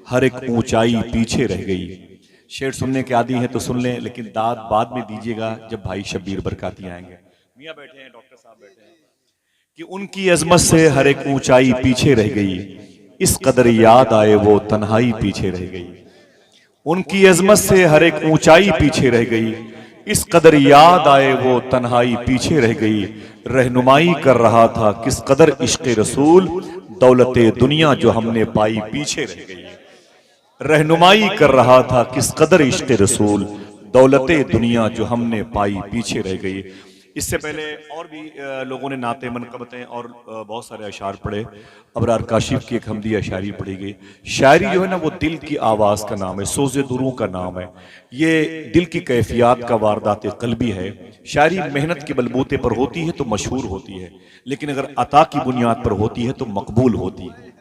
हर एक ऊंचाई पीछे रह गई। शेर सुनने के आदी हैं तो सुन लें, लेकिन दाद बाद में दीजिएगा जब भाई शब्बीर बरकाती आएंगे। मियाँ बैठे हैं, डॉक्टर साहब बैठे हैं कि उनकी अजमत से हर एक ऊंचाई पीछे रह गई, इस कदर याद आए वो तन्हाई पीछे रह गई। उनकी अजमत से हर एक ऊंचाई पीछे रह गई, इस कदर याद आए वो तन्हाई पीछे रह गई। रहनुमाई कर रहा था किस कदर इश्क़े रसूल, दौलते दुनिया जो हमने पाई पीछे रह गई। रहनुमाई कर रहा था किस कदर इश्क़े रसूल, दौलते दुनिया जो हमने पाई पीछे रह गई। इससे पहले और भी लोगों ने नाते मनकबतें और बहुत सारे अशार पढ़े। अबरार काशिफ की एक हमदी अशारी पढ़ी गई। शायरी जो है ना वो दिल की आवाज़ का नाम है, सोज़े दुरूं का नाम है। ये दिल की कैफियत का वारदात क़ल्बी है। शायरी मेहनत के बलबूते पर होती है तो मशहूर होती है, लेकिन अगर अता की बुनियाद पर होती है तो मकबूल होती है।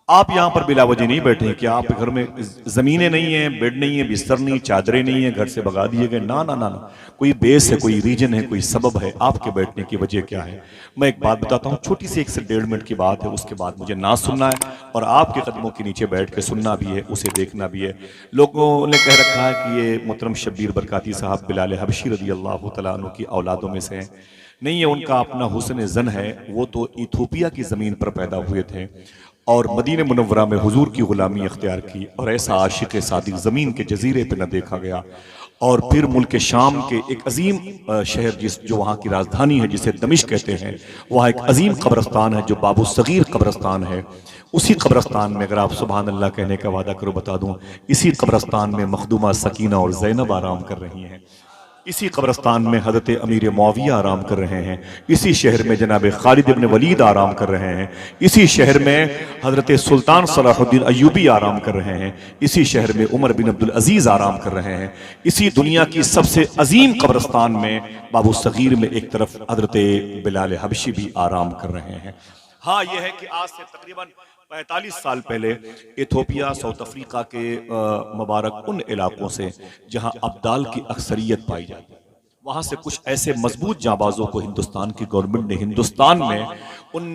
आप यहाँ पर बिला वजह नहीं बैठे कि आप घर में जमीनें नहीं है, बेड नहीं है, बिस्तर नहीं, चादरें नहीं है, घर से भगा दिए गए। ना ना ना ना, कोई बेस है, कोई रीजन है, कोई सबब है। आपके बैठने की वजह क्या है? मैं एक बात बताता हूँ, छोटी सी 1 से 1.5 मिनट की बात है। उसके बाद मुझे ना सुनना है और आपके कदमों के नीचे बैठ के सुनना भी है, उसे देखना भी है। लोगों ने कह रखा है कि ये मोहतरम शब्बीर बरकाती साहब बिलाल हबशी रज़ी अल्लाह तआला अन्हु की औलादों में से हैं। नहीं, ये उनका अपना हुस्न ज़न है। वो तो इथोपिया की ज़मीन पर पैदा हुए थे और मदीने मुनव्वरा में हुजूर की गुलामी अख्तियार की, और ऐसा आशिक सादिक ज़मीन के जजीरे पे न देखा गया। और फिर मुल्क शाम के एक अजीम शहर जो वहाँ की राजधानी है, जिसे दमिश्क कहते हैं, वहाँ एक अजीम कब्रस्तान है जो बाबू सगीर कब्रस्तान है। उसी कब्रस्तान में अगर आप सुभान अल्लाह कहने का वादा करो, बता दूं, इसी कब्रस्तान में मखदूमा सकीना और जैनब आराम कर रही हैं। इसी कब्रस्तान में हज़रत अमीर मुआविया आराम कर रहे हैं। इसी शहर में जनाब खालिद इब्न वलीद आराम कर रहे हैं। इसी शहर में हज़रत सुल्तान सलाहुद्दीन अय्यूबी आराम कर रहे हैं। इसी शहर में उमर बिन अब्दुल अजीज़ आराम कर रहे हैं। इसी दुनिया की सबसे अजीम कब्रस्तान में बाबू सगीर में एक तरफ हज़रत बिलाल हबशी भी आराम कर रहे हैं। हाँ, यह है कि आज से तकरीबन 45 साल पहले इथोपिया, साउथ अफ्रीका के मुबारक उन इलाकों से जहां अब्दाल की अक्सरियत पाई जाती है, वहां से कुछ ऐसे मजबूत जाबाजों को हिंदुस्तान की गवर्नमेंट ने हिंदुस्तान में उन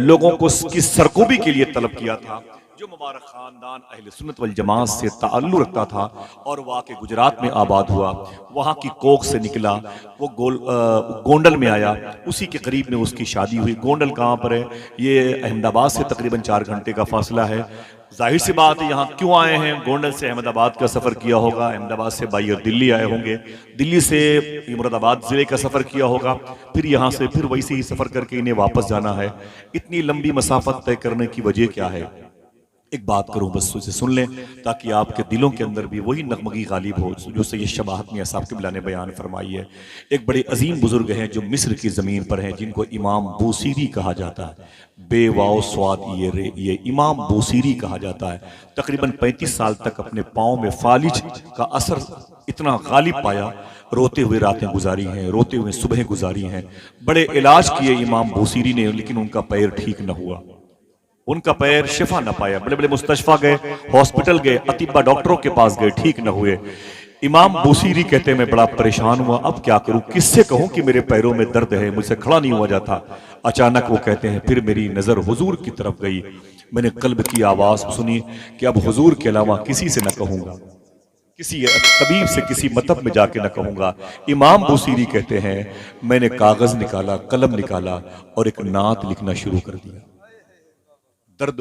लोगों को की सरकोबी के लिए तलब किया था जो मुबारक खानदान अहले सुन्नत वल जमात से ताल्लुक़ रखता था और वहाँ के गुजरात में आबाद हुआ। वहाँ की कोख से निकला, वो गोंडल में आया, उसी के करीब में उसकी शादी हुई। गोंडल कहाँ पर है? ये अहमदाबाद से तकरीबन 4 घंटे का फासला है। जाहिर सी बात है, यहाँ क्यों आए हैं? गोंडल से अहमदाबाद का सफ़र किया होगा, अहमदाबाद से बाई दिल्ली आए होंगे, दिल्ली से मुरादाबाद ज़िले का सफ़र किया होगा, फिर यहाँ से फिर वैसे ही सफ़र करके इन्हें वापस जाना है। इतनी लंबी मसाफत तय करने की वजह क्या है? एक बात करूं, बस उसे सुन लें ताकि आपके दिलों के अंदर भी वही नगमगी गालिब हो जो सैयद शबाहत मियां साहब क़िबला ने बयान फरमाई है। एक बड़े अजीम बुजुर्ग हैं जो मिस्र की ज़मीन पर हैं, जिनको इमाम बूसीरी कहा जाता है। बेवाओ स्वाद ये इमाम बूसीरी कहा जाता है। तकरीबन 35 साल तक अपने पाँव में फालिज का असर इतना गालिब पाया, रोते हुए रातें गुजारी हैं, रोते हुए सुबह गुजारी हैं। बड़े इलाज किए इमाम बूसीरी ने, लेकिन उनका पैर ठीक न हुआ, उनका पैर शिफा न पाया। बड़े बड़े मुस्तशफा गए, हॉस्पिटल गए, अतिबा डॉक्टरों के पास गए, ठीक न हुए। इमाम बूसीरी कहते मैं बड़ा परेशान हुआ, अब क्या करूं, किससे कहूं कि मेरे पैरों में दर्द है, मुझसे खड़ा नहीं हुआ जाता। अचानक वो कहते हैं फिर मेरी नजर हुजूर की तरफ गई। मैंने कल्ब की आवाज सुनी कि अब हुजूर के अलावा किसी से न कहूंगा, किसी तबीब से किसी मतब में जाके न कहूंगा। इमाम बूसीरी कहते हैं मैंने कागज निकाला, कलम निकाला और एक नात लिखना शुरू कर दिया। दर्द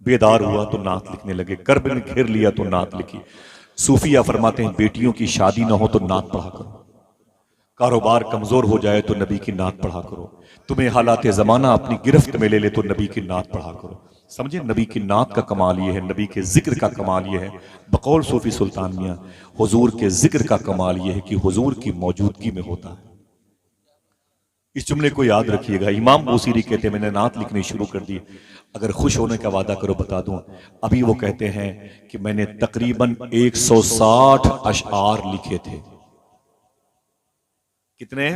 बेदार हुआ तो नात लिखने लगे, कर्ब ने घेर लिया तो नात लिखी। सूफिया फरमाते हैं बेटियों की शादी ना हो तो नात पढ़ा करो, कारोबार कमजोर हो जाए तो नबी की नात पढ़ा करो, तुम्हें हालात ज़माना अपनी गिरफ्त में ले ले तो नबी की नात पढ़ा करो। समझे, नबी की नात का कमाल ये है, नबी के जिक्र का कमाल ये है। बकौल सूफी सुल्तान मियां, हुजूर के जिक्र का कमाल ये है कि हुजूर की मौजूदगी में होता है। इस जुमले को याद रखिएगा। इमाम बूसीरी कहते हैं मैंने नात लिखनी शुरू कर दी। अगर खुश होने का वादा करो बता दूं, अभी वो कहते हैं कि मैंने तकरीबन 160 अशआर लिखे थे। कितने?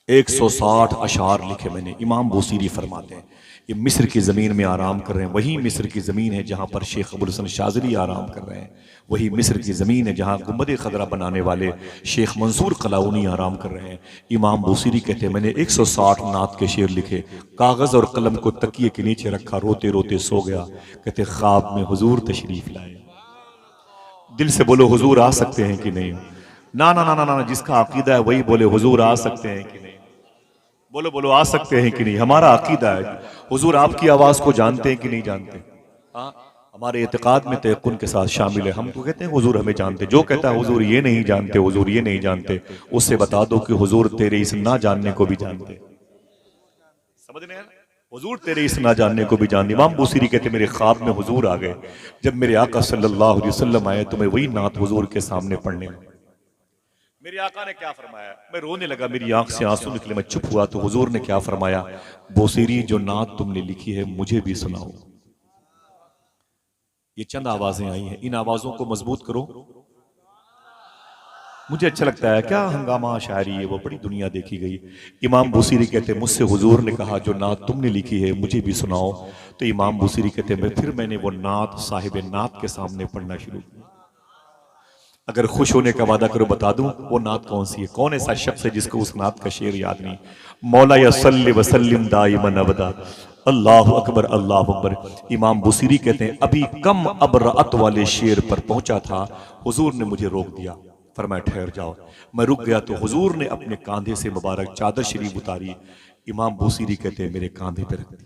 160 अशआर लिखे मैंने। इमाम बूसीरी फरमाते हैं ये मिस्र की ज़मीन में आराम कर रहे हैं। वही मिस्र की ज़मीन है जहाँ पर शेख अबुल हसन शाज़ली आराम कर रहे हैं। वही मिस्र की ज़मीन है जहाँ गुंबद खदरा बनाने वाले शेख मंसूर कलाउनी आराम कर रहे हैं। इमाम बूसीरी कहते हैं मैंने 160 नात के शेर लिखे, कागज़ और कलम को तकिए के नीचे रखा, रोते रोते सो गया। कहते ख्वाब में हुजूर तशरीफ लाए। दिल से बोलो हुजूर आ सकते हैं कि नहीं? ना ना ना ना ना, जिसका अकीदा है वही बोले हुजूर आ सकते हैं कि नहीं। बोलो बोलो आ सकते हैं कि नहीं। हमारा अकीदा है। हुजूर आपकी आवाज को जानते हैं कि नहीं जानते? हाँ, हमारे इत्तेकाद में तयक्कुन के साथ शामिल है। हम तो कहते हैं हुजूर हमें जानते। जो कहता है हुजूर ये नहीं जानते, हुजूर ये नहीं जानते, उससे बता दो कि हुजूर तेरे इस ना जानने को भी जानते। समझ रहे हैं? हुजूर तेरे इस ना जानने को भी जानते। इमाम बूसीरी कहते मेरे ख्वाब में हुजूर आ गए। जब मेरे आका सल्लल्लाहु अलैहि वसल्लम आए तो मैं वही नात हुजूर के सामने पढ़ने लगा। मेरे आका ने क्या फरमाया, मैं रोने लगा, मेरी आंख से आंसू निकले, मैं चुप हुआ तो हुजूर ने क्या फरमाया, बूसीरी जो नात तुमने लिखी है मुझे भी सुनाओ। ये चंद आवाजें आई हैं, इन आवाजों को मजबूत करो। मुझे अच्छा लगता है, क्या हंगामा शायरी है, वो बड़ी दुनिया देखी गई। इमाम बूसीरी कहते मुझसे हुजूर ने कहा जो नात तुमने लिखी है मुझे भी सुनाओ। तो इमाम बूसीरी कहते फिर मैंने वो नात साहिब नात के सामने पढ़ना शुरू किया। अगर खुश होने का वादा करो बता दूं वो नात कौन सी है। कौन ऐसा शख्स है जिसको उस नात का शेर याद नहीं? मौला या सल्ली वसल्लिम दाइमन अबदा, अल्लाह अकबर अल्लाह अकबर। इमाम बुसीरी कहते हैं अभी कम अबरात वाले शेर पर पहुंचा था, हुजूर ने मुझे रोक दिया, फरमाया ठहर जाओ। मैं रुक गया तो हुजूर ने अपने कांधे से मुबारक चादर शरीफ उतारी। इमाम बुसीरी कहते हैं मेरे कांधे पर रख दी।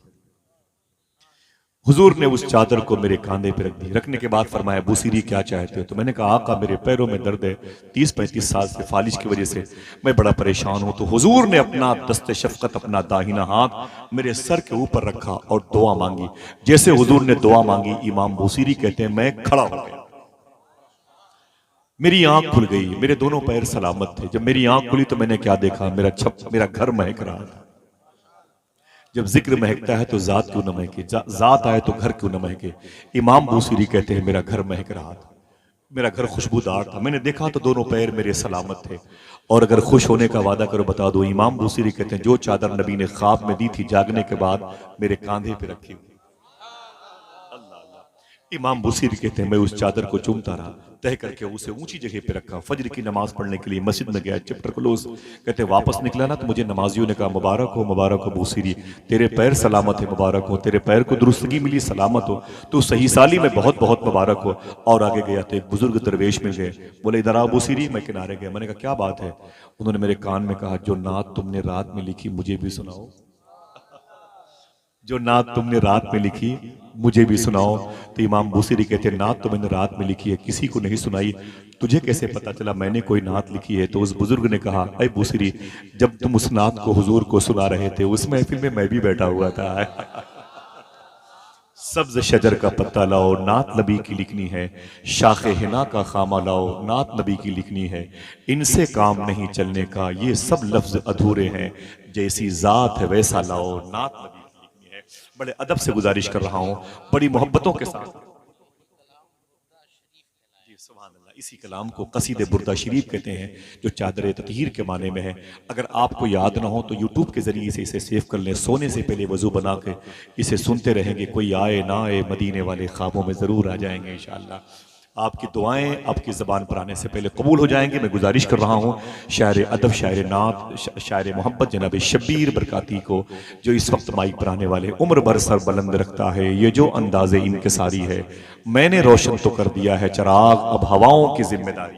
हुजूर ने उस चादर को मेरे कांधे पे रख दी। रखने के बाद फरमाया बूसीरी क्या चाहते हो? तो मैंने कहा आका मेरे पैरों में दर्द है, 30-35 साल से फालिज की वजह से मैं बड़ा परेशान हूं। तो हुजूर ने अपना दस्ते शफकत, अपना दाहिना हाथ मेरे सर के ऊपर रखा और दुआ मांगी। जैसे हुजूर ने दुआ मांगी, इमाम बूसीरी कहते हैं मैं खड़ा हो गया, मेरी आंख खुल गई, मेरे दोनों पैर सलामत थे। जब मेरी आंख खुली तो मैंने क्या देखा, मेरा घर महक रहा था। जब जिक्र महकता है तो जात क्यों न महके, जात आए तो घर क्यों न महके। इमाम बूसीरी कहते हैं मेरा घर महक रहा था, मेरा घर खुशबूदार था। मैंने देखा तो दोनों पैर मेरे सलामत थे। और अगर खुश होने का वादा करो बता दो, इमाम बूसीरी कहते हैं जो चादर नबी ने ख्वाब में दी थी जागने के बाद मेरे कांधे पे रखी हुई। इमाम बूसीरी कहते हैं मैं उस चादर को चूमता रहा, तह करके उसे ऊंची जगह पे रखा। फजर की नमाज पढ़ने के लिए मस्जिद में गया, चैप्टर क्लोज। कहते वापस निकला ना तो मुझे नमाजियों ने कहा मुबारक हो बूसीरी, तेरे पैर सलामत है, मुबारक हो, तेरे पैर को दुरुस्तगी मिली, सलामत हो, तो सही साली में बहुत बहुत मुबारक हो। और आगे गया तो एक बुजुर्ग दरवेश मिल गए, बोले इधर आओ बूसीरी। मैं किनारे गया, मैंने कहा क्या बात है? उन्होंने मेरे कान में कहा जो नात तुमने रात में लिखी मुझे भी सुनाओ, जो नात तुमने रात में लिखी मुझे भी सुनाओ। तो इमाम बूसीरी कहते हैं नात तो मैंने रात में लिखी है, किसी को नहीं सुनाई, तुझे कैसे पता चला मैंने कोई नात लिखी है? तो उस बुजुर्ग ने कहा अरे बूसीरी, जब तुम उस नात को हुजूर को सुना रहे थे उस महफिल में मैं भी बैठा हुआ था। सब्ज शजर का पत्ता लाओ, नात नबी की लिखनी है, शाखे हिना का खामा लाओ, नात नबी की लिखनी है, इनसे काम नहीं चलने का, ये सब लफ्ज अधूरे हैं, जैसी जात है वैसा लाओ, नात नबी। बड़े अदब से गुजारिश कर रहा हूं, बड़ी मोहब्बतों के साथ। जी सुभान अल्लाह। इसी कलाम को कसीदे बुर्दा शरीफ कहते हैं, जो चादर ततहीर के माने में है। अगर आपको याद ना हो तो यूट्यूब के जरिए से इसे सेव कर लें, सोने से पहले वजू बना के इसे सुनते रहेंगे। कोई आए ना आए, मदीने वाले ख्वाबों में जरूर आ जाएंगे इंशाअल्लाह। आपकी दुआएं आपकी ज़बान पर आने से पहले कबूल हो जाएंगे। मैं गुजारिश कर रहा हूँ शायर अदब, शायर नात, शायर मोहब्बत जनाब शब्बीर बरकाती को, जो इस वक्त माइक पर आने वाले, उम्र भर सर बुलंद रखता है ये जो अंदाज़े इनकिसारी है, मैंने रोशन तो कर दिया है चराग, अब हवाओं की जिम्मेदारी।